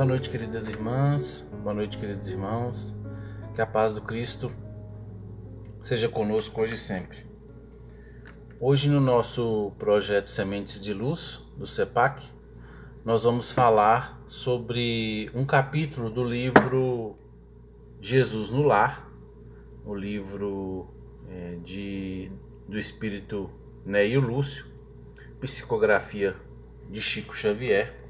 Boa noite, queridas irmãs, boa noite, queridos irmãos. Que a paz do Cristo seja conosco hoje e sempre. Hoje, no nosso projeto Sementes de Luz, do CEPAC, nós vamos falar sobre um capítulo do livro Jesus no Lar, o livro do espírito Neio Lúcio, psicografia de Chico Xavier.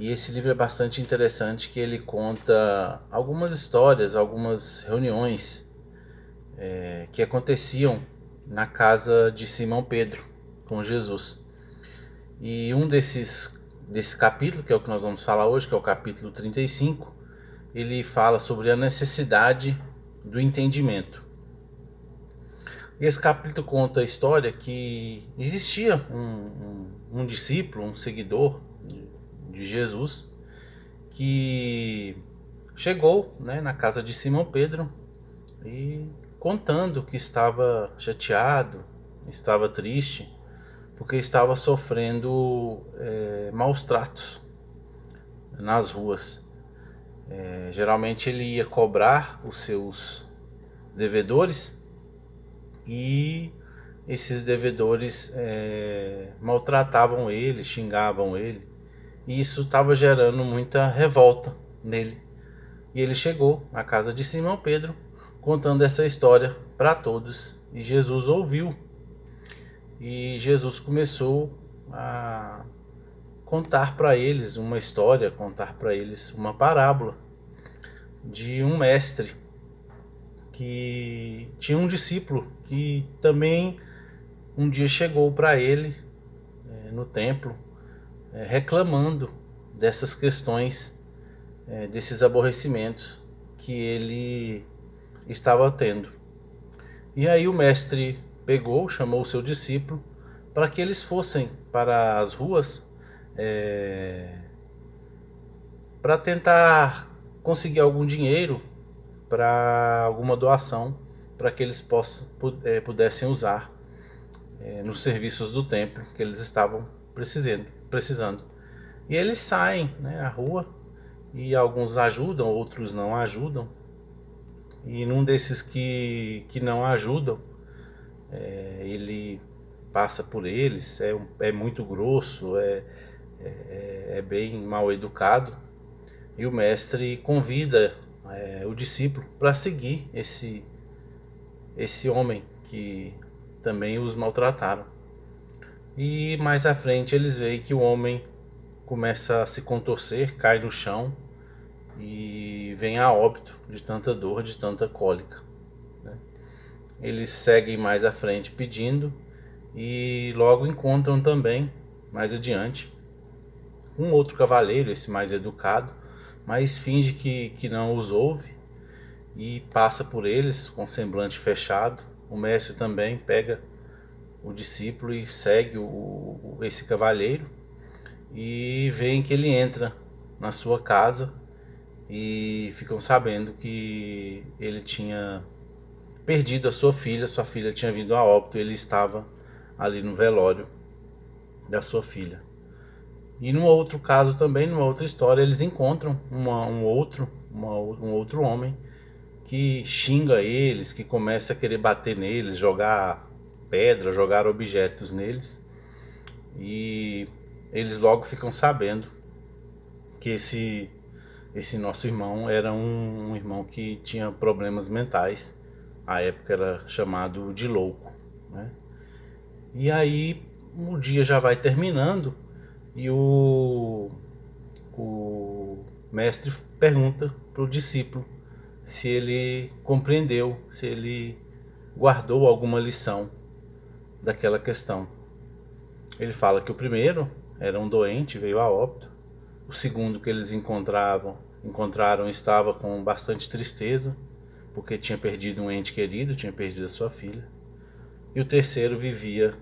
E esse livro é bastante interessante, que ele conta algumas histórias, algumas reuniões que aconteciam na casa de Simão Pedro com Jesus. E desse capítulo, que é o que nós vamos falar hoje, que é o capítulo 35, ele fala sobre a necessidade do entendimento. E esse capítulo conta a história que existia um discípulo, um seguidor de Jesus, que chegou, na casa de Simão Pedro e contando que estava chateado, estava triste, porque estava sofrendo maus tratos nas ruas. Geralmente ele ia cobrar os seus devedores e esses devedores maltratavam ele, xingavam ele, e isso estava gerando muita revolta nele. E ele chegou na casa de Simão Pedro contando essa história para todos, e Jesus ouviu. E Jesus começou a contar para eles uma história, contar para eles uma parábola de um mestre que tinha um discípulo que também um dia chegou para ele no templo reclamando dessas questões, desses aborrecimentos que ele estava tendo. E aí o mestre pegou, chamou o seu discípulo para que eles fossem para as ruas para tentar conseguir algum dinheiro para alguma doação, para que eles pudessem usar nos serviços do templo que eles estavam precisando. E eles saem à rua, e alguns ajudam, outros não ajudam. E num desses que não ajudam, ele passa por eles, é muito grosso, é bem mal educado, e o mestre convida o discípulo para seguir esse homem que também os maltrataram. E mais à frente eles veem que o homem começa a se contorcer, cai no chão e vem a óbito de tanta dor, de tanta cólica. Eles seguem mais à frente pedindo, e logo encontram também, mais adiante, um outro cavaleiro, esse mais educado, mas finge que não os ouve e passa por eles com semblante fechado. O mestre também pega o discípulo e segue esse cavaleiro, e veem que ele entra na sua casa e ficam sabendo que ele tinha perdido a sua filha tinha vindo a óbito, ele estava ali no velório da sua filha. E num outro caso também, numa outra história, eles encontram um outro homem que xinga eles, que começa a querer bater neles, jogar pedra, jogar objetos neles. E eles logo ficam sabendo que esse nosso irmão era um irmão que tinha problemas mentais. À época era chamado de louco, E aí o dia já vai terminando, e o mestre pergunta para o discípulo se ele compreendeu, se ele guardou alguma lição daquela questão. Ele fala que o primeiro era um doente, veio a óbito. O segundo que eles encontraram estava com bastante tristeza, porque tinha perdido um ente querido, tinha perdido a sua filha. E o terceiro vivia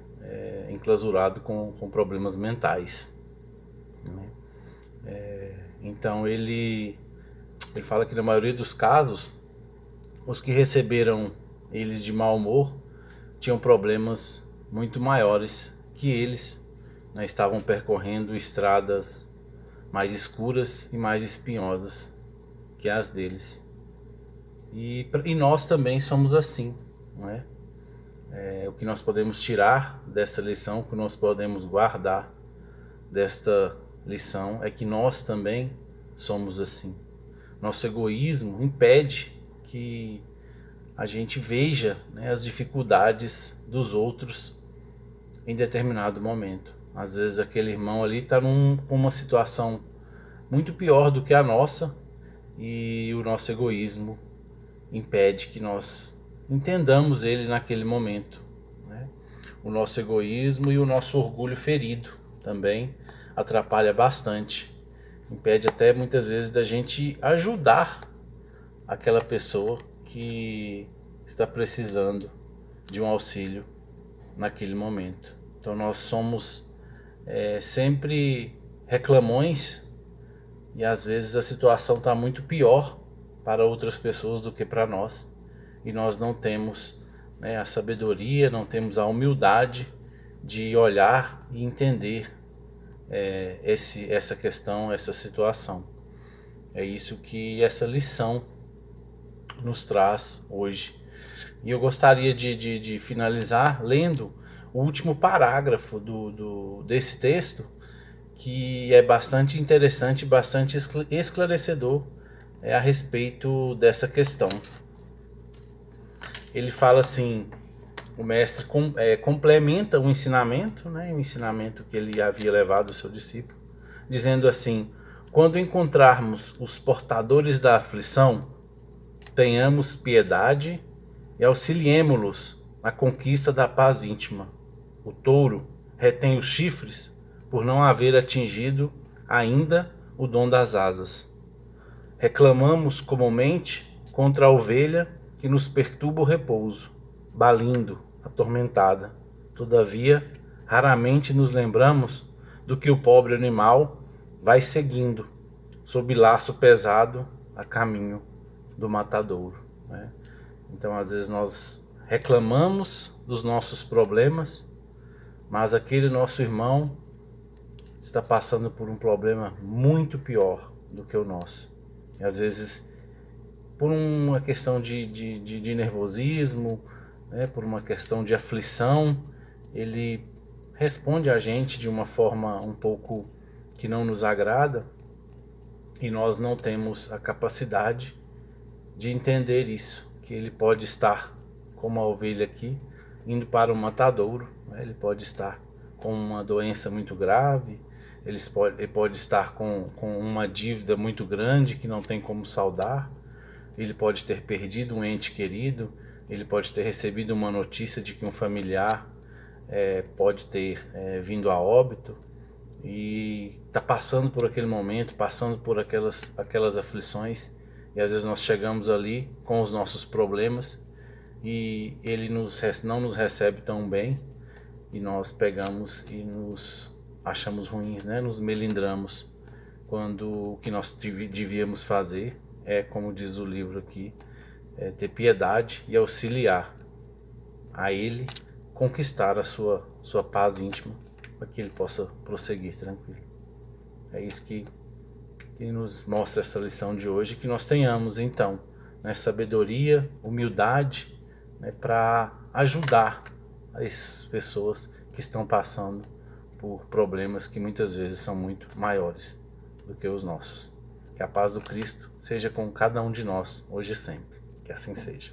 enclausurado com problemas mentais. Então ele fala que na maioria dos casos, os que receberam eles de mau humor tinham problemas muito maiores que eles, estavam percorrendo estradas mais escuras e mais espinhosas que as deles. E nós também somos assim, não é? O que nós podemos tirar dessa lição, o que nós podemos guardar desta lição é que nós também somos assim. Nosso egoísmo impede que a gente veja, né, as dificuldades dos outros em determinado momento. Às vezes aquele irmão ali está com uma situação muito pior do que a nossa e o nosso egoísmo impede que nós entendamos ele naquele momento, né? O nosso egoísmo e o nosso orgulho ferido também atrapalha bastante. Impede até muitas vezes da gente ajudar aquela pessoa que está precisando de um auxílio naquele momento. Então nós somos sempre reclamões e às vezes a situação está muito pior para outras pessoas do que para nós. E nós não temos, né, a sabedoria, não temos a humildade de olhar e entender essa questão, essa situação. É isso que essa lição nos traz hoje. E eu gostaria de finalizar lendo o último parágrafo desse texto, que é bastante interessante, bastante esclarecedor a respeito dessa questão. Ele fala assim, o mestre complementa o ensinamento, né, o ensinamento que ele havia levado ao seu discípulo, dizendo assim: quando encontrarmos os portadores da aflição, tenhamos piedade e auxiliemo-los na conquista da paz íntima. O touro retém os chifres por não haver atingido ainda o dom das asas. Reclamamos comumente contra a ovelha que nos perturba o repouso, balindo, atormentada. Todavia, raramente nos lembramos do que o pobre animal vai seguindo, sob laço pesado, a caminho do matadouro, né? Então, às vezes nós reclamamos dos nossos problemas, mas aquele nosso irmão está passando por um problema muito pior do que o nosso. E às vezes, por uma questão de nervosismo, né, por uma questão de aflição, ele responde a gente de uma forma um pouco que não nos agrada, e nós não temos a capacidade de entender isso, que ele pode estar como a ovelha aqui, indo para o matadouro, né? Ele pode estar com uma doença muito grave, ele pode estar com uma dívida muito grande que não tem como saldar, ele pode ter perdido um ente querido, ele pode ter recebido uma notícia de que um familiar pode ter vindo a óbito, e está passando por aquele momento, passando por aquelas aflições, e às vezes nós chegamos ali com os nossos problemas e ele não nos recebe tão bem, e nós pegamos e nos achamos ruins, né? Nos melindramos, quando o que nós devíamos fazer é, como diz o livro aqui, ter piedade e auxiliar a ele conquistar a sua paz íntima, para que ele possa prosseguir tranquilo. É isso que nos mostra essa lição de hoje, que nós tenhamos então, né, sabedoria, humildade, né, para ajudar as pessoas que estão passando por problemas que muitas vezes são muito maiores do que os nossos. Que a paz do Cristo seja com cada um de nós, hoje e sempre. Que assim seja.